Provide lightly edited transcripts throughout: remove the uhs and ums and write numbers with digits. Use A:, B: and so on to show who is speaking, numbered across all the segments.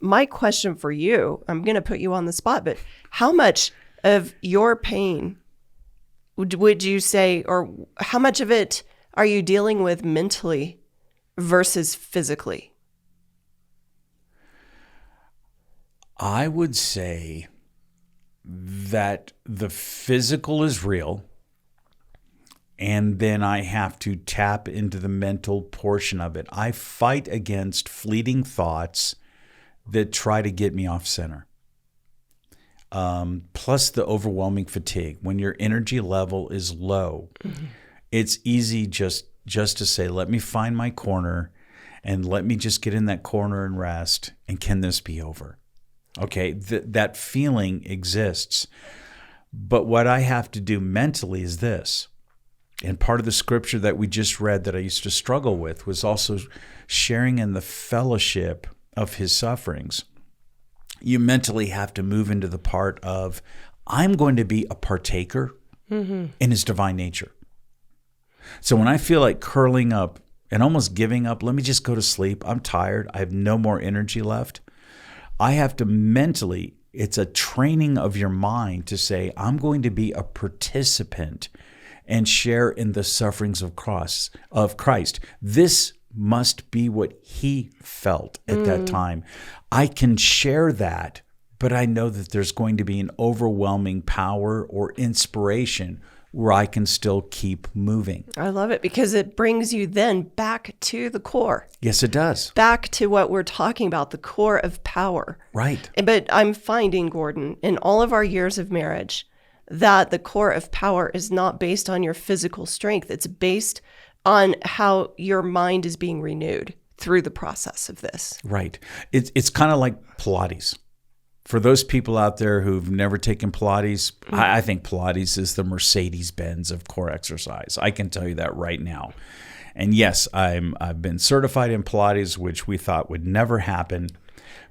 A: my question for you, I'm going to put you on the spot, but how much of your pain would you say, or how much of it are you dealing with mentally versus physically?
B: I would say that the physical is real, and then I have to tap into the mental portion of it. I fight against fleeting thoughts that try to get me off center. Plus the overwhelming fatigue. When your energy level is low, it's easy just to say, let me find my corner and let me just get in that corner and rest. And can this be over? Okay, that feeling exists. But what I have to do mentally is this. And part of the scripture that we just read that I used to struggle with was also sharing in the fellowship of his sufferings. You mentally have to move into the part of, I'm going to be a partaker in his divine nature. So when I feel like curling up and almost giving up, let me just go to sleep. I'm tired. I have no more energy left. I have to mentally, it's a training of your mind to say, I'm going to be a participant and share in the sufferings of Christ. This must be what he felt at that time. I can share that, but I know that there's going to be an overwhelming power or inspiration where I can still keep moving.
A: I love it because it brings you then back to the core.
B: Yes, it does.
A: Back to what we're talking about, the core of power.
B: Right.
A: But I'm finding, Gordon, in all of our years of marriage, that the core of power is not based on your physical strength. It's based on how your mind is being renewed through the process of this.
B: Right. It's kind of like Pilates. For those people out there who've never taken Pilates, I think Pilates is the Mercedes-Benz of core exercise. I can tell you that right now. And yes, I've been certified in Pilates, which we thought would never happen.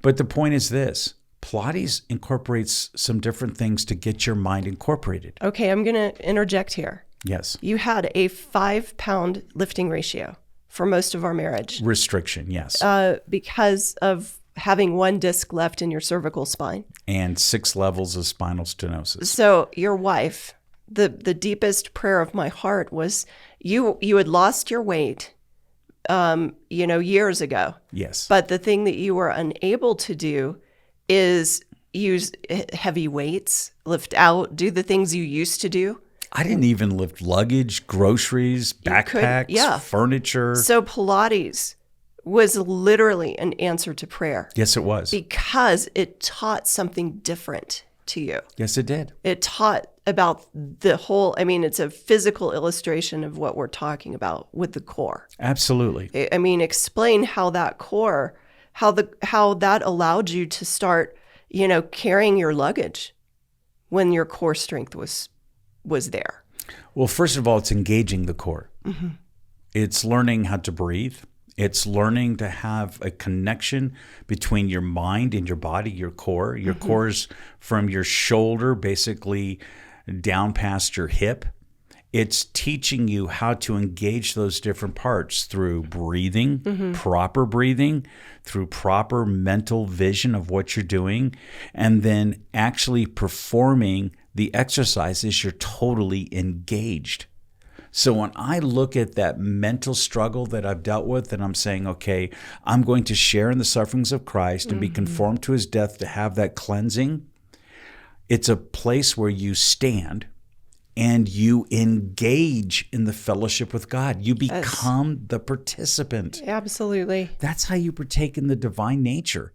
B: But the point is this. Pilates incorporates some different things to get your mind incorporated.
A: Okay, I'm going to interject here.
B: Yes.
A: You had a 5-pound lifting ratio for most of our marriage.
B: Restriction, yes.
A: Because of having one disc left in your cervical spine.
B: And 6 levels of spinal stenosis.
A: So your wife, the deepest prayer of my heart was you had lost your weight, years ago.
B: Yes.
A: But the thing that you were unable to do is use heavy weights, lift out, do the things you used to do.
B: I didn't even lift luggage, groceries, backpacks, furniture.
A: So Pilates was literally an answer to prayer.
B: Yes, it was.
A: Because it taught something different to you.
B: Yes, it did.
A: It taught about the whole, it's a physical illustration of what we're talking about with the core.
B: Absolutely.
A: Explain how that core, how that allowed you to start, carrying your luggage when your core strength was there.
B: Well, first of all, it's engaging the core. Mm-hmm. It's learning how to breathe. It's learning to have a connection between your mind and your body, your core. Your core's from your shoulder, basically down past your hip. It's teaching you how to engage those different parts through breathing, proper breathing, through proper mental vision of what you're doing, and then actually performing the exercises. You're totally engaged. So when I look at that mental struggle that I've dealt with, and I'm saying, okay, I'm going to share in the sufferings of Christ and be conformed to his death to have that cleansing, it's a place where you stand and you engage in the fellowship with God. You become the participant.
A: Absolutely.
B: That's how you partake in the divine nature.